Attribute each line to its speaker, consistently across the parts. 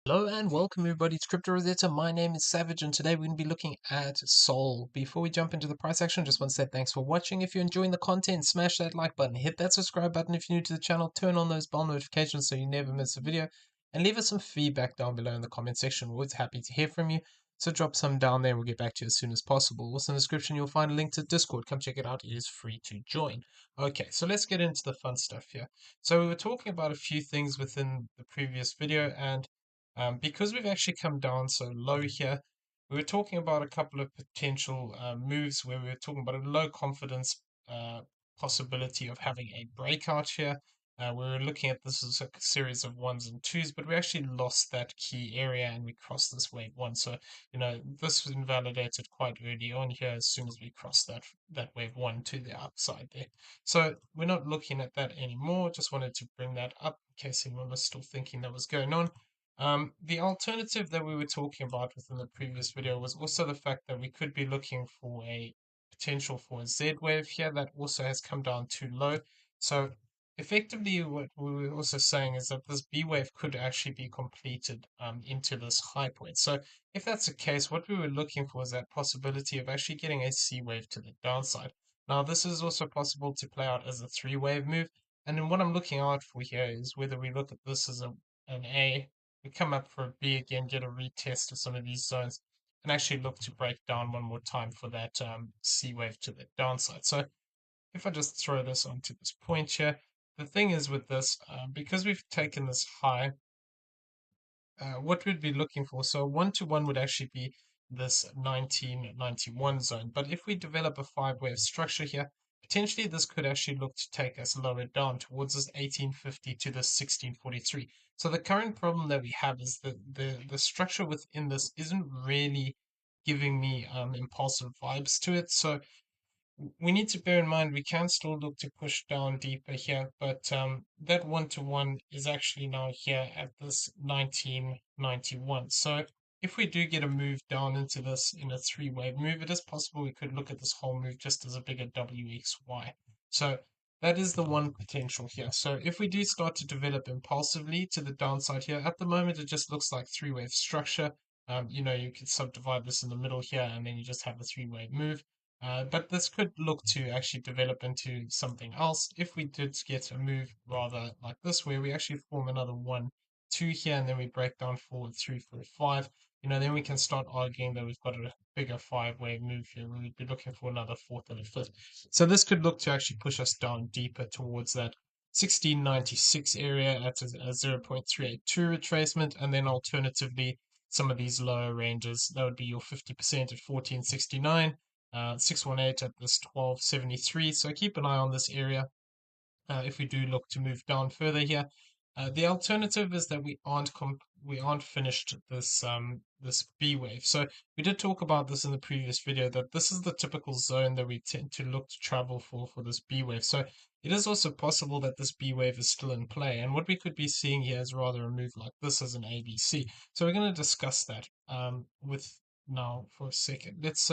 Speaker 1: Hello and welcome everybody to Crypto Rosetta. My name is Savage and today we're going to be looking at Sol. Before we jump into the price action, just want to say thanks for watching. If you're enjoying the content, smash that like button, hit that subscribe button if you're new to the channel, turn on those bell notifications so you never miss a video, and leave us some feedback down below in the comment section. We're always happy to hear from you. So drop some down there and we'll get back to you as soon as possible. Also in the description you'll find a link to Discord. Come check it out. It is free to join. Okay, so let's get into the fun stuff here. So we were talking about a few things within the previous video, and because we've actually come down so low here, we were talking about a couple of potential moves where we were talking about a low confidence uh, possibility of having a breakout here. We were looking at this as a series of ones and twos, but we actually lost that key area and we crossed this wave one. So, this was invalidated quite early on here as soon as we crossed that wave one to the upside there. So we're not looking at that anymore. Just wanted to bring that up in case anyone was still thinking that was going on. The alternative that we were talking about within the previous video was also the fact that we could be looking for a potential for a Z wave here that also has come down too low. So effectively what we were also saying is that this B wave could actually be completed into this high point. So if that's the case, what we were looking for is that possibility of actually getting a C wave to the downside. Now this is also possible to play out as a three wave move. And then what I'm looking out for here is whether we look at this as an A, we come up for a B again, get a retest of some of these zones, and actually look to break down one more time for that C wave to the downside. So if I just throw this onto this point here, the thing is with this, because we've taken this high, what we'd be looking for, so 1-to-1 would actually be this 1991 zone. But if we develop a five-wave structure here, potentially this could actually look to take us lower down towards this 1850 to this 1643. So the current problem that we have is that the structure within this isn't really giving me impulsive vibes to it. So we need to bear in mind we can still look to push down deeper here, but that 1-to-1 is actually now here at this 1991. So if we do get a move down into this in a three-wave move, it is possible we could look at this whole move just as a bigger WXY. So that is the one potential here. So if we do start to develop impulsively to the downside here, at the moment it just looks like three-wave structure. You could subdivide this in the middle here, and then you just have a three-wave move. But this could look to actually develop into something else if we did get a move rather like this, where we actually form another 1-2 here, and then we break down forward 3-4-5. Then we can start arguing that we've got a bigger five-wave move here, where we'd be looking for another fourth and a fifth. So this could look to actually push us down deeper towards that 1696 area at a 0.382 retracement, and then alternatively, some of these lower ranges, that would be your 50% at 1469. 618 at this 1273. So keep an eye on this area if we do look to move down further here. The alternative is that we aren't finished this B wave. So we did talk about this in the previous video, that this is the typical zone that we tend to look to travel for this B wave. So it is also possible that this B wave is still in play, and what we could be seeing here is rather a move like this as an ABC. So we're going to discuss that with now for a second. Let's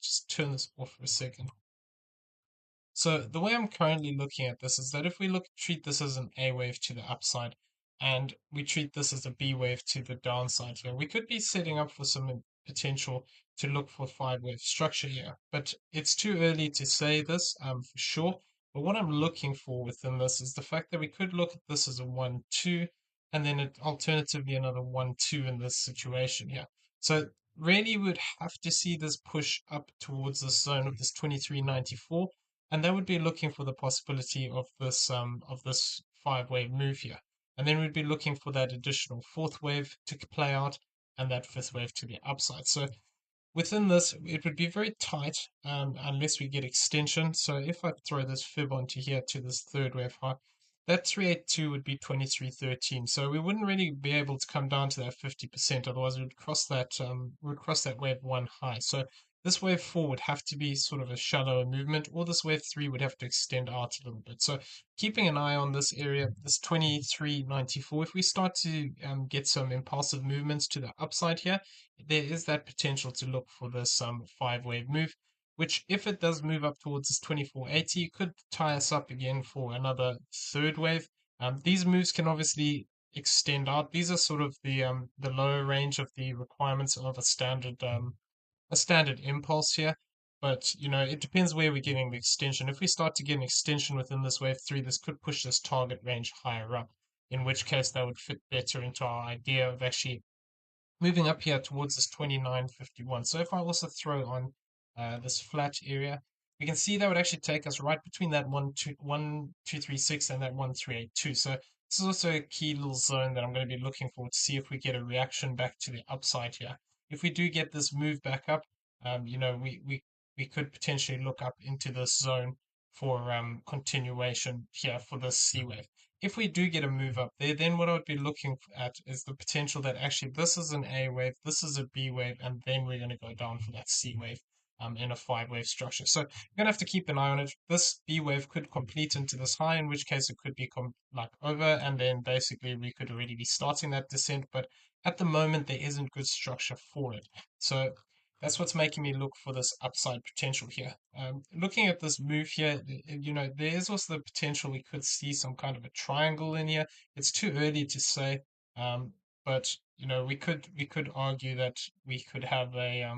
Speaker 1: just turn this off for a second. So the way I'm currently looking at this is that if we treat this as an A wave to the upside, and we treat this as a B wave to the downside here, we could be setting up for some potential to look for five-wave structure here. But it's too early to say this for sure. But what I'm looking for within this is the fact that we could look at this as a 1-2, and then alternatively another 1-2 in this situation here. So really we would have to see this push up towards the zone of this 2394, and they would be looking for the possibility of this five-wave move here. And then we'd be looking for that additional fourth wave to play out and that fifth wave to the upside. So within this, it would be very tight unless we get extension. So if I throw this fib onto here to this third wave high, that 382 would be 2313. So we wouldn't really be able to come down to that 50%. Otherwise, we'd cross that wave one high. So this wave four would have to be sort of a shallower movement, or this wave three would have to extend out a little bit. So keeping an eye on this area, this 2394, if we start to get some impulsive movements to the upside here, there is that potential to look for this five-wave move, which if it does move up towards this 2480, could tie us up again for another third wave. These moves can obviously extend out. These are sort of the lower range of the requirements of a standard impulse here. But it depends where we're getting the extension. If we start to get an extension within this wave three, this could push this target range higher up, in which case that would fit better into our idea of actually moving up here towards this 2951. So if I also throw on this flat area, we can see that would actually take us right between that 1236 and that 1382. So this is also a key little zone that I'm going to be looking for to see if we get a reaction back to the upside here. If we do get this move back up, we could potentially look up into this zone for continuation here for this C wave. If we do get a move up there, then what I would be looking at is the potential that actually this is an A wave, this is a B wave, and then we're going to go down for that C wave in a five-wave structure. So you're going to have to keep an eye on it. This B wave could complete into this high, in which case it could be like over, and then basically we could already be starting that descent. But at the moment, there isn't good structure for it. So that's what's making me look for this upside potential here. Looking at this move here, there is also the potential we could see some kind of a triangle in here. It's too early to say, but we could argue that we could have a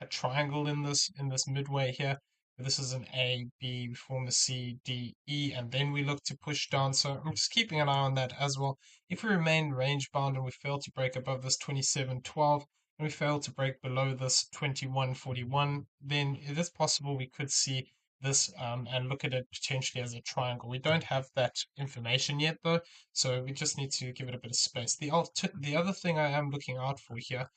Speaker 1: triangle in this midway here. This is an A, B, we form a C, D, E, and then we look to push down. So I'm just keeping an eye on that as well. If we remain range bound and we fail to break above this 2712, and we fail to break below this 2141, then it is possible we could see this and look at it potentially as a triangle. We don't have that information yet though, so we just need to give it a bit of space. The other thing I am looking out for here,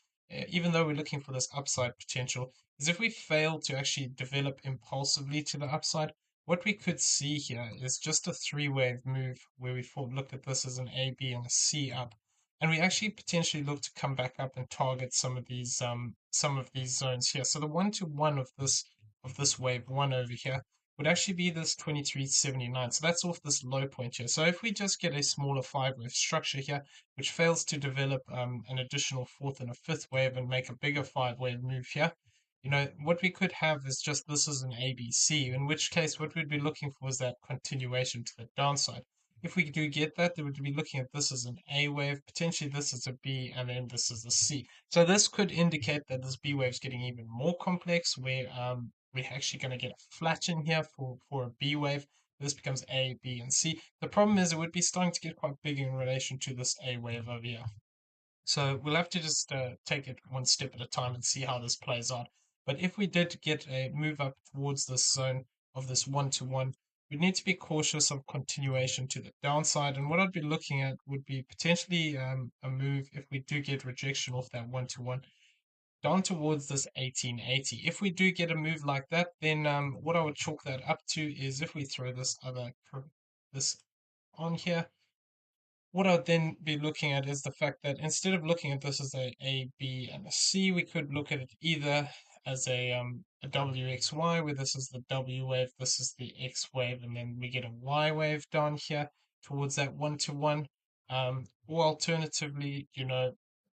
Speaker 1: even though we're looking for this upside potential, is if we fail to actually develop impulsively to the upside, what we could see here is just a three-wave move where we looked at this as an A, B, and a C up, and we actually potentially look to come back up and target some of these zones here. So the one-to-one of this wave one over here would actually be this 2379. So that's off this low point here. So if we just get a smaller five-wave structure here, which fails to develop an additional fourth and a fifth wave and make a bigger five-wave move here, what we could have is just this is an ABC, in which case what we'd be looking for is that continuation to the downside. If we do get that, then we'd be looking at this as an A wave, potentially this is a B, and then this is a C. So this could indicate that this B wave is getting even more complex, where we're actually going to get a flat in here for a B wave. This becomes A, B, and C. The problem is it would be starting to get quite big in relation to this A wave over here. So we'll have to just take it one step at a time and see how this plays out. But if we did get a move up towards this zone of this one-to-one, we need to be cautious of continuation to the downside. And what I'd be looking at would be potentially a move if we do get rejection off that one-to-one down towards this 1880. If we do get a move like that, then what I would chalk that up to is if we throw this on here, what I'd then be looking at is the fact that instead of looking at this as a B, and a C, we could look at it either as a WXY, where this is the W wave, this is the X wave, and then we get a Y wave down here towards that one-to-one. Or alternatively,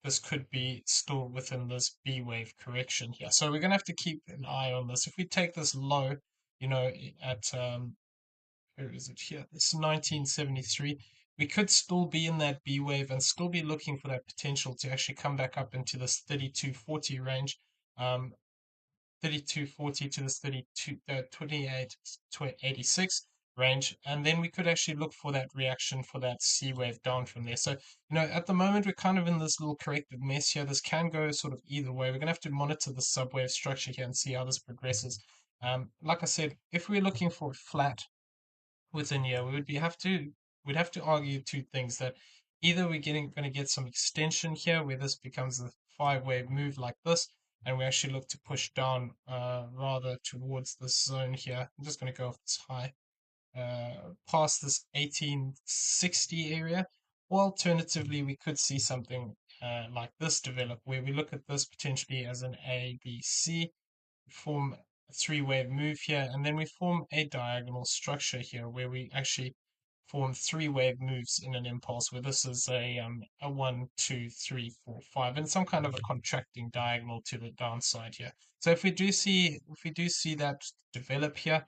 Speaker 1: this could be still within this B wave correction here. So we're going to have to keep an eye on this. If we take this low, at where is it here? It's 1973. We could still be in that B wave and still be looking for that potential to actually come back up into this 3240 range. 3240 to this 2886 range, and then we could actually look for that reaction for that C wave down from there. So, at the moment we're kind of in this little corrected mess here. This can go sort of either way. We're going to have to monitor the subwave structure here and see how this progresses. Like I said, if we're looking for flat within here, we'd have to argue two things: that either we're going to get some extension here where this becomes a five-wave move like this, and we actually look to push down rather towards this zone here. I'm just going to go off this high past this 1860 area, or alternatively we could see something like this develop where we look at this potentially as an A, B, C, form a three-wave move here, and then we form a diagonal structure here where we actually form three-wave moves in an impulse, where this is a 1, 2, 3, 4, 5, and some kind of a contracting diagonal to the downside here. So if we do see that develop here,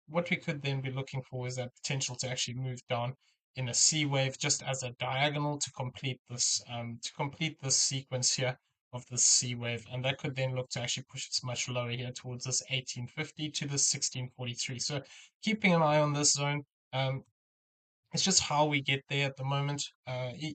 Speaker 1: what we could then be looking for is that potential to actually move down in a C wave just as a diagonal to complete this sequence here of the C wave, and that could then look to actually push us much lower here towards this 1850 to this 1643. So keeping an eye on this zone. It's just how we get there at the moment.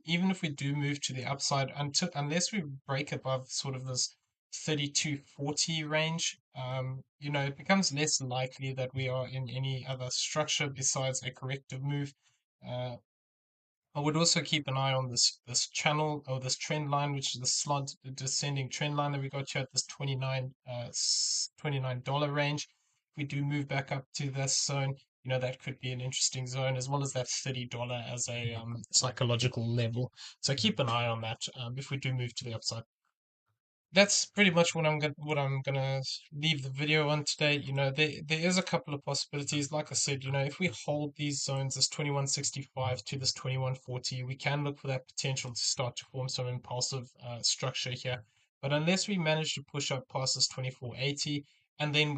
Speaker 1: Even if we do move to the upside, unless we break above sort of this 3240 range, it becomes less likely that we are in any other structure besides a corrective move. Uh, I would also keep an eye on this channel or this trend line, which is the slant descending trend line that we got here at this $29 range. If we do move back up to this zone, that could be an interesting zone, as well as that $30 as a psychological level. So keep an eye on that if we do move to the upside. That's pretty much what I'm gonna leave the video on today. There is a couple of possibilities. Like I said, if we hold these zones, this 2165 to this 2140, we can look for that potential to start to form some impulsive structure here. But unless we manage to push up past this 2480, and then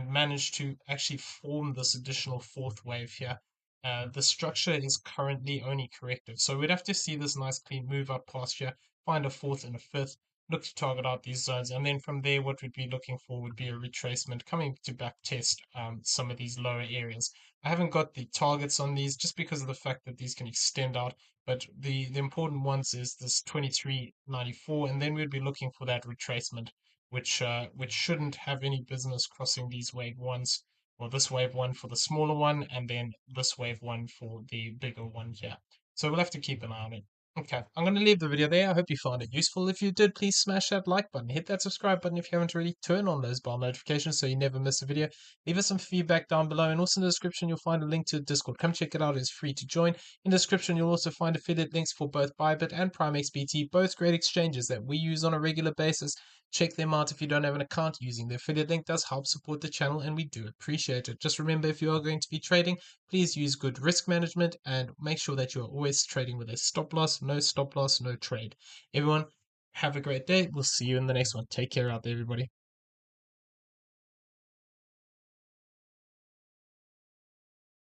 Speaker 1: manage to actually form this additional fourth wave here, the structure is currently only corrective. So we'd have to see this nice clean move up past here, find a fourth and a fifth, look to target out these zones, and then from there what we'd be looking for would be a retracement coming to back test some of these lower areas. I haven't got the targets on these just because of the fact that these can extend out, but the important ones is this 2394, and then we'd be looking for that retracement, which shouldn't have any business crossing these wave ones, or this wave one for the smaller one, and then this wave one for the bigger one here. So we'll have to keep an eye on it. Okay, I'm going to leave the video there. I hope you found it useful. If you did, please smash that like button. Hit that subscribe button if you haven't already. Turn on those bell notifications so you never miss a video. Leave us some feedback down below. And also in the description, you'll find a link to Discord. Come check it out. It's free to join. In the description, you'll also find affiliate links for both BYBIT and PrimeXBT, both great exchanges that we use on a regular basis. Check them out if you don't have an account. Using the affiliate link does help support the channel, and we do appreciate it. Just remember, if you are going to be trading, please use good risk management and make sure that you are always trading with a stop loss, no trade. Everyone, have a great day. We'll see you in the next one. Take care out there, everybody.